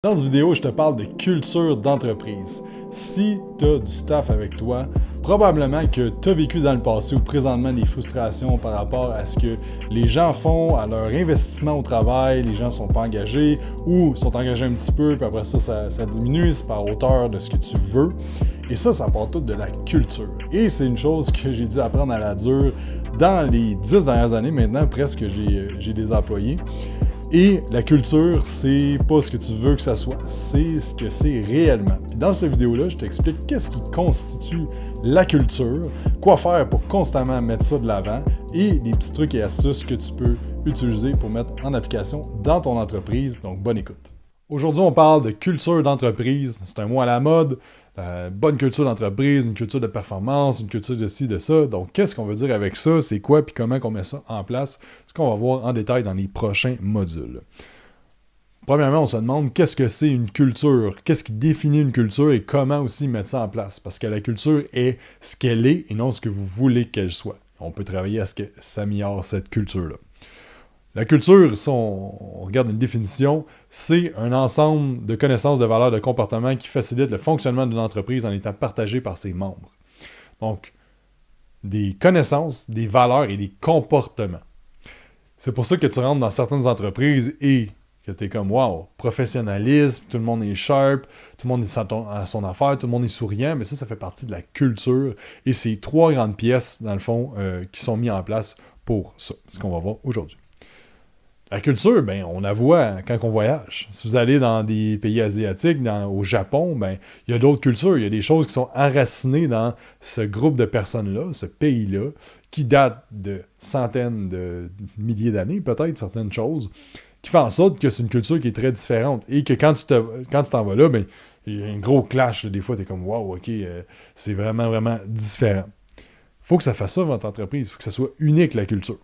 Dans cette vidéo, je te parle de culture d'entreprise. Si tu as du staff avec toi, probablement que tu as vécu dans le passé ou présentement des frustrations par rapport à ce que les gens font, à leur investissement au travail, les gens ne sont pas engagés ou sont engagés un petit peu, puis après ça diminue, c'est par hauteur de ce que tu veux. Et ça part tout de la culture. Et c'est une chose que j'ai dû apprendre à la dure dans les 10 dernières années. Maintenant, presque, j'ai des employés. Et la culture, c'est pas ce que tu veux que ça soit, c'est ce que c'est réellement. Puis dans cette vidéo-là, je t'explique qu'est-ce qui constitue la culture, quoi faire pour constamment mettre ça de l'avant et des petits trucs et astuces que tu peux utiliser pour mettre en application dans ton entreprise. Donc, bonne écoute. Aujourd'hui, on parle de culture d'entreprise. C'est un mot à la mode. Bonne culture d'entreprise, une culture de performance, une culture de ci, de ça. Donc, qu'est-ce qu'on veut dire avec ça? C'est quoi? Puis comment on met ça en place? Ce qu'on va voir en détail dans les prochains modules. Premièrement, on se demande qu'est-ce que c'est une culture? Qu'est-ce qui définit une culture et comment aussi mettre ça en place? Parce que la culture est ce qu'elle est et non ce que vous voulez qu'elle soit. On peut travailler à ce que ça améliore cette culture-là. La culture, si on regarde une définition, c'est un ensemble de connaissances, de valeurs, de comportements qui facilite le fonctionnement d'une entreprise en étant partagé par ses membres. Donc, des connaissances, des valeurs et des comportements. C'est pour ça que tu rentres dans certaines entreprises et que tu es comme, wow, professionnalisme, tout le monde est sharp, tout le monde est à son affaire, tout le monde est souriant, mais ça fait partie de la culture. Et c'est 3 grandes pièces, dans le fond, qui sont mises en place pour ça. C'est ce qu'on va voir aujourd'hui. La culture, ben, on la voit quand on voyage. Si vous allez dans des pays asiatiques, au Japon, ben, il y a d'autres cultures. Il y a des choses qui sont enracinées dans ce groupe de personnes-là, ce pays-là, qui datent de centaines de milliers d'années, peut-être, certaines choses, qui fait en sorte que c'est une culture qui est très différente. Et que quand tu t'en vas là, ben, il y a un gros clash. Là. Des fois, tu es comme, wow, OK, c'est vraiment, vraiment différent. Il faut que ça fasse ça, votre entreprise. Il faut que ça soit unique, la culture.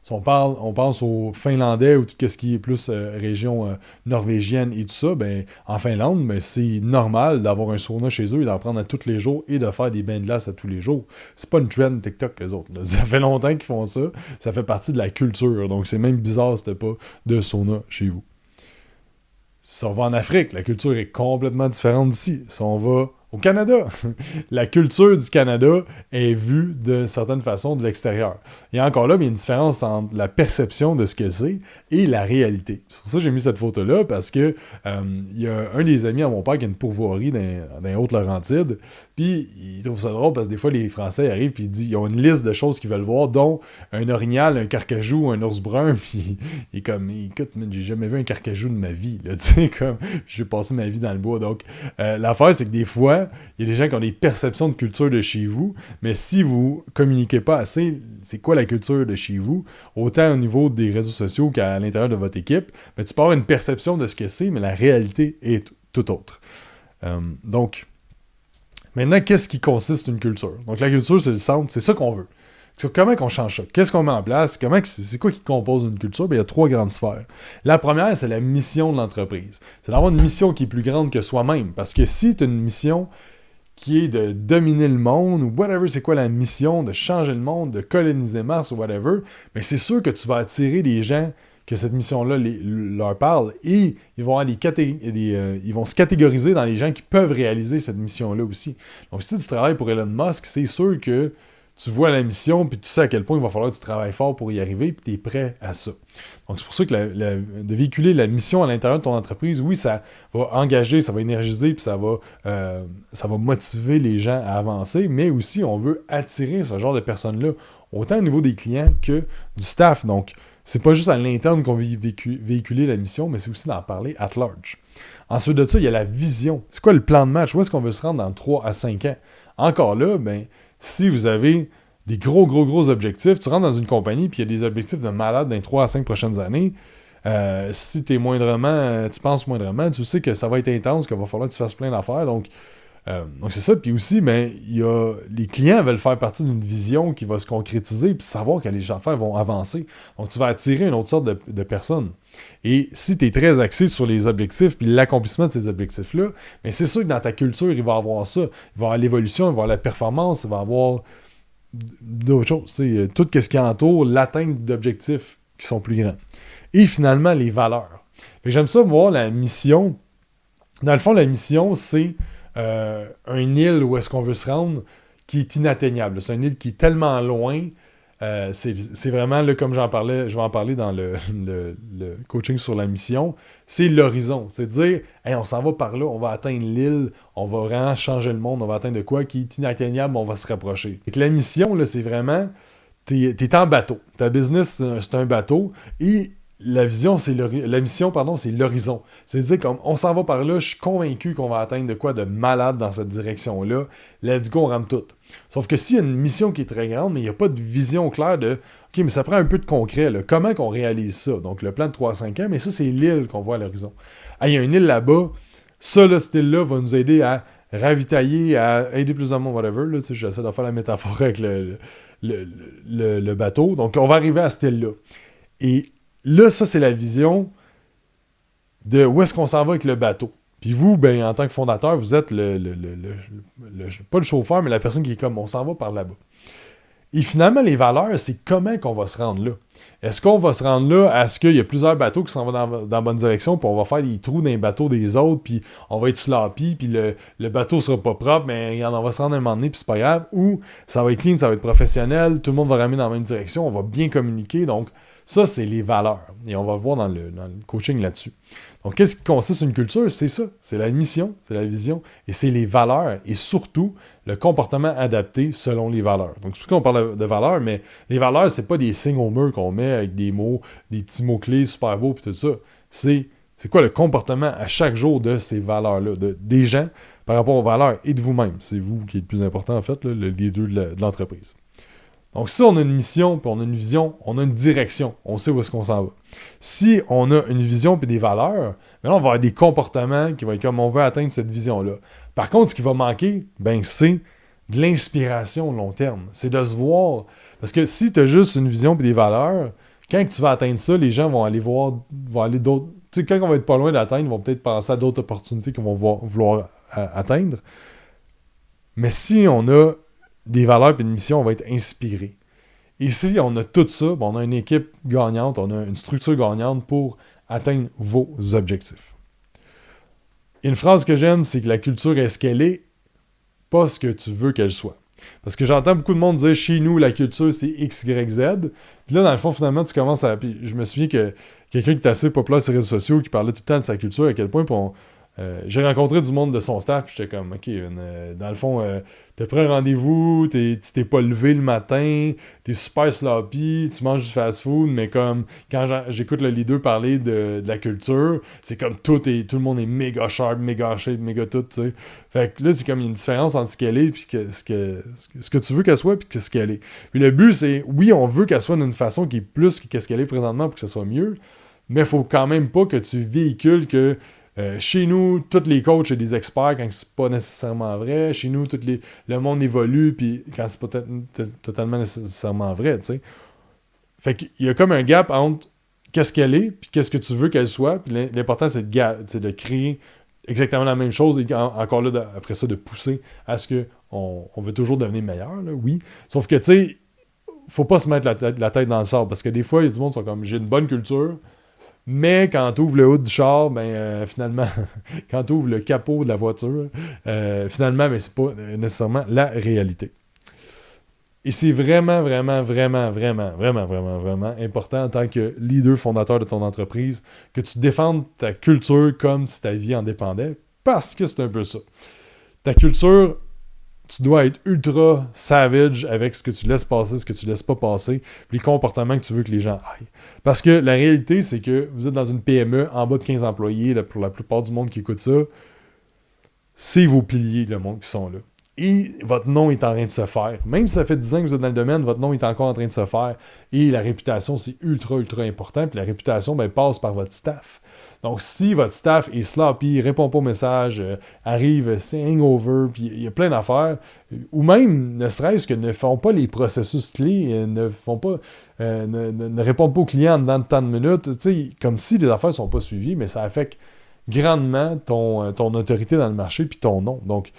Si on pense aux Finlandais ou tout ce qui est plus région norvégienne et tout ça, ben, en Finlande, ben, c'est normal d'avoir un sauna chez eux et d'en prendre à tous les jours et de faire des bains de glace à tous les jours. C'est pas une trend TikTok, les autres. Là. Ça fait longtemps qu'ils font ça. Ça fait partie de la culture. Donc, c'est même bizarre si t'as pas de sauna chez vous. Si on va en Afrique, la culture est complètement différente d'ici. Si on va au Canada, la culture du Canada est vue de certaines façons de l'extérieur. Et encore là, il y a une différence entre la perception de ce que c'est et la réalité. C'est pour ça que j'ai mis cette photo-là, parce que il y a un des amis à mon père qui a une pourvoirie dans Haute-Laurentide, puis il trouve ça drôle parce que des fois, les Français arrivent puis ils ont une liste de choses qu'ils veulent voir, dont un orignal, un carcajou, un ours brun, puis il est comme, écoute, j'ai jamais vu un carcajou de ma vie, là, tu sais, comme, j'ai passé ma vie dans le bois. Donc, l'affaire, c'est que des fois, il y a des gens qui ont des perceptions de culture de chez vous, mais si vous communiquez pas assez, c'est quoi la culture de chez vous, autant au niveau des réseaux sociaux qu'à l'intérieur de votre équipe, ben, tu peux avoir une perception de ce que c'est, mais la réalité est tout autre. Donc, maintenant, qu'est-ce qui consiste une culture? Donc, la culture, c'est le centre, c'est ça qu'on veut. Comment on change ça? Qu'est-ce qu'on met en place? C'est quoi qui compose une culture? Bien, il y a 3 grandes sphères. La première, c'est la mission de l'entreprise. C'est d'avoir une mission qui est plus grande que soi-même. Parce que si tu as une mission qui est de dominer le monde, ou whatever, c'est quoi la mission, de changer le monde, de coloniser Mars, ou whatever, bien, c'est sûr que tu vas attirer des gens que cette mission-là leur parle, et ils vont se catégoriser dans les gens qui peuvent réaliser cette mission-là aussi. Donc, si tu travailles pour Elon Musk, c'est sûr que tu vois la mission, puis tu sais à quel point il va falloir que tu travailles fort pour y arriver, puis tu es prêt à ça. Donc, c'est pour ça que de véhiculer la mission à l'intérieur de ton entreprise, oui, ça va engager, ça va énergiser, puis ça va motiver les gens à avancer, mais aussi, on veut attirer ce genre de personnes-là, autant au niveau des clients que du staff. Donc, c'est pas juste à l'interne qu'on veut véhiculer la mission, mais c'est aussi d'en parler at large. Ensuite de ça, il y a la vision. C'est quoi le plan de match? Où est-ce qu'on veut se rendre dans 3 à 5 ans? Encore là, ben, si vous avez des gros objectifs, tu rentres dans une compagnie puis il y a des objectifs de malade dans les 3 à 5 prochaines années, si tu penses moindrement, tu sais que ça va être intense, qu'il va falloir que tu fasses plein d'affaires, donc c'est ça. Puis aussi, ben, les clients veulent faire partie d'une vision qui va se concrétiser puis savoir que les affaires vont avancer. Donc, tu vas attirer une autre sorte de personnes. Et si tu es très axé sur les objectifs puis l'accomplissement de ces objectifs-là, ben, c'est sûr que dans ta culture, il va y avoir ça. Il va y avoir l'évolution, il va y avoir la performance, il va y avoir d'autres choses. Tout ce qui entoure l'atteinte d'objectifs qui sont plus grands. Et finalement, les valeurs. Fait que j'aime ça voir la mission. Dans le fond, la mission, c'est une île où est-ce qu'on veut se rendre qui est inatteignable. C'est une île qui est tellement loin. C'est vraiment, là, comme j'en parlais, je vais en parler dans le coaching sur la mission, c'est l'horizon. C'est de dire, hey, on s'en va par là, on va atteindre l'île, on va vraiment changer le monde, on va atteindre de quoi qui est inatteignable, on va se rapprocher. Et que la mission, là, c'est vraiment, t'es en bateau. Ta business, c'est un bateau, et la mission, c'est l'horizon. C'est de dire, comme on s'en va par là, je suis convaincu qu'on va atteindre de quoi de malade dans cette direction-là. Let's go, on rame tout. Sauf que s'il y a une mission qui est très grande, mais il n'y a pas de vision claire de OK, mais ça prend un peu de concret. Là. Comment qu'on réalise ça? Donc, le plan de 3-5 ans, mais ça, c'est l'île qu'on voit à l'horizon. Ah, il y a une île là-bas. Ça, là, cette île-là va nous aider à ravitailler, à aider plus de monde, whatever. Là, j'essaie de faire la métaphore avec le bateau. Donc, on va arriver à cette île-là. Et là, ça, c'est la vision de où est-ce qu'on s'en va avec le bateau. Puis vous, ben, en tant que fondateur, vous êtes pas le chauffeur, mais la personne qui est comme, on s'en va par là-bas. Et finalement, les valeurs, c'est comment qu'on va se rendre là. Est-ce qu'on va se rendre là à ce qu'il y a plusieurs bateaux qui s'en vont dans la bonne direction, puis on va faire des trous dans les bateaux des autres, puis on va être sloppy, puis le bateau sera pas propre, mais regarde, on va se rendre un moment donné, puis c'est pas grave. Ou ça va être clean, ça va être professionnel, tout le monde va ramener dans la même direction, on va bien communiquer, donc ça, c'est les valeurs. Et on va le voir dans le coaching là-dessus. Donc, qu'est-ce qui consiste une culture? C'est ça. C'est la mission, c'est la vision, et c'est les valeurs. Et surtout, le comportement adapté selon les valeurs. Donc, c'est pour ça qu'on parle de valeurs, mais les valeurs, c'est pas des signes au mur qu'on met avec des mots, des petits mots-clés super beaux, puis tout ça. C'est quoi le comportement à chaque jour de ces valeurs-là, des gens par rapport aux valeurs et de vous-même. C'est vous qui êtes le plus important, en fait, là, le leader de l'entreprise. Donc, si on a une mission, puis on a une vision, on a une direction, on sait où est-ce qu'on s'en va. Si on a une vision puis des valeurs, ben là, on va avoir des comportements qui vont être comme on veut atteindre cette vision-là. Par contre, ce qui va manquer, ben c'est de l'inspiration long terme. C'est de se voir. Parce que si tu as juste une vision puis des valeurs, quand tu vas atteindre ça, les gens vont aller voir, vont aller d'autres. Tu sais, quand on va être pas loin d'atteindre, ils vont peut-être penser à d'autres opportunités qu'ils vont vouloir atteindre. Mais si on a des valeurs et une mission, on va être inspiré. Et si on a tout ça, on a une équipe gagnante, on a une structure gagnante pour atteindre vos objectifs. Et une phrase que j'aime, c'est que la culture est ce qu'elle est, pas ce que tu veux qu'elle soit. Parce que j'entends beaucoup de monde dire chez nous, la culture, c'est X, Y, Z. Puis là, dans le fond, finalement, tu commences à. Puis je me souviens que quelqu'un qui est assez populaire sur les réseaux sociaux, qui parlait tout le temps de sa culture, à quel point, j'ai rencontré du monde de son staff, puis j'étais comme, OK, dans le fond, t'as pris un rendez-vous, tu t'es pas levé le matin, t'es super sloppy, tu manges du fast-food, mais comme, quand j'écoute le leader parler de la culture, c'est comme tout le monde est méga sharp, méga shape, méga tout, tu sais. Fait que là, c'est comme une différence entre ce qu'elle est, puis ce que tu veux qu'elle soit, puis ce qu'elle est. Puis le but, c'est, oui, on veut qu'elle soit d'une façon qui est plus que ce qu'elle est présentement pour que ce soit mieux, mais il faut quand même pas que tu véhicules que chez nous, tous les coachs sont des experts quand c'est pas nécessairement vrai. Chez nous, le monde évolue puis quand c'est pas totalement nécessairement vrai, tu sais. Fait qu'il y a comme un gap entre qu'est-ce qu'elle est puis qu'est-ce que tu veux qu'elle soit. Puis l'important, c'est de créer exactement la même chose et encore là, après ça, de pousser à ce qu'on veut toujours devenir meilleur, là, oui. Sauf que, tu sais, faut pas se mettre la tête dans le sable parce que des fois, il y a du monde qui sont comme, j'ai une bonne culture. Mais quand tu ouvres le haut du char, finalement, quand tu ouvres le capot de la voiture, finalement, c'est pas nécessairement la réalité. Et c'est vraiment, vraiment, vraiment, vraiment, vraiment, vraiment, vraiment important en tant que leader fondateur de ton entreprise que tu défendes ta culture comme si ta vie en dépendait, parce que c'est un peu ça. Ta culture, tu dois être ultra savage avec ce que tu laisses passer, ce que tu laisses pas passer, puis les comportements que tu veux que les gens aillent. Parce que la réalité, c'est que vous êtes dans une PME en bas de 15 employés, là, pour la plupart du monde qui écoute ça, c'est vos piliers, le monde qui sont là. Et votre nom est en train de se faire. Même si ça fait 10 ans que vous êtes dans le domaine, votre nom est encore en train de se faire. Et la réputation, c'est ultra, ultra important. Puis la réputation, passe par votre staff. Donc, si votre staff est sloppy, répond pas aux messages, arrive, c'est hangover, puis il y a plein d'affaires, ou même, ne serait-ce que ne font pas les processus clés, ne répondent pas aux clients dans tant de minutes, comme si les affaires sont pas suivies, mais ça affecte grandement ton autorité dans le marché puis ton nom. Donc,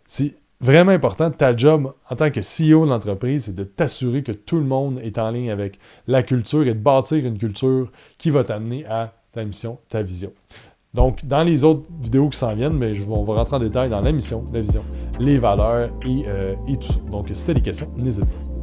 c'est vraiment important. Ta job en tant que CEO de l'entreprise, c'est de t'assurer que tout le monde est en ligne avec la culture et de bâtir une culture qui va t'amener à ta mission, ta vision. Donc, dans les autres vidéos qui s'en viennent, mais on va rentrer en détail dans la mission, la vision, les valeurs et tout ça. Donc, si tu as des questions, n'hésite pas.